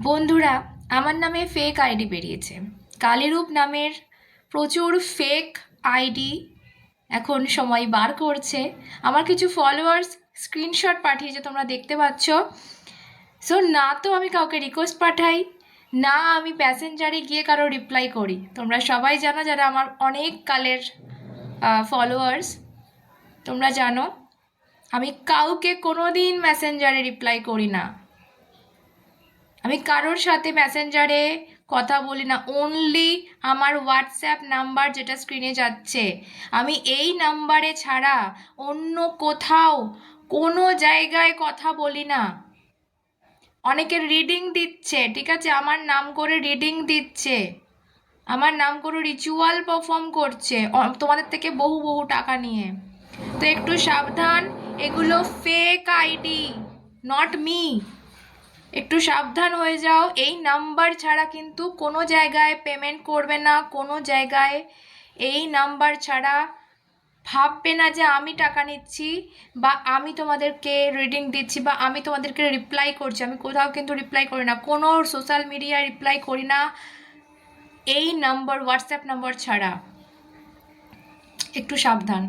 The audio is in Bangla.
বন্ধুরা, আমার নামে ফেক আইডি বেরিয়েছে। কালীরূপ নামের প্রচুর ফেক আইডি এখন সময় বার করছে। আমার কিছু ফলোয়ার্স স্ক্রিনশট পাঠিয়েছে, তোমরা দেখতে পাচ্ছ। সো না তো আমি কাউকে রিকোয়েস্ট পাঠাই, না আমি প্যাসেঞ্জারে গিয়ে কারো রিপ্লাই করি। তোমরা সবাই জানো, যারা আমার অনেক কালের ফলোয়ার্স, তোমরা জানো আমি কাউকে কোনো দিন মেসেঞ্জারে রিপ্লাই করি না। আমি কারোর সাথে মেসেঞ্জারে কথা বলি না। অনলি আমার হোয়াটসঅ্যাপ নাম্বার যেটা স্ক্রিনে যাচ্ছে, আমি এই নাম্বারে ছাড়া অন্য কোথাও কোনো জায়গায় কথা বলি না। অনেকের রিডিং দিচ্ছে, ঠিক আছে, আমার নাম করে রিডিং দিচ্ছে, আমার নাম করে রিচুয়াল পারফর্ম করছে তোমাদের থেকে বহু বহু টাকা নিয়ে। তো একটু সাবধান, এগুলো ফেক আইডি, নট মি। একটু সাবধান হয়ে যাও। এই নাম্বার ছাড়া কিন্তু কোনো জায়গায় পেমেন্ট করবে না, কোনো জায়গায় এই নাম্বার ছাড়া ভাববে না যে আমি টাকা নিচ্ছি বা আমি তোমাদেরকে রিডিং দিচ্ছি বা আমি তোমাদেরকে রিপ্লাই করছি। আমি কোথাও কিন্তু রিপ্লাই করি না, কোনো সোশ্যাল মিডিয়ায় রিপ্লাই করি না এই নাম্বার, হোয়াটসঅ্যাপ নাম্বার ছাড়া। একটু সাবধান।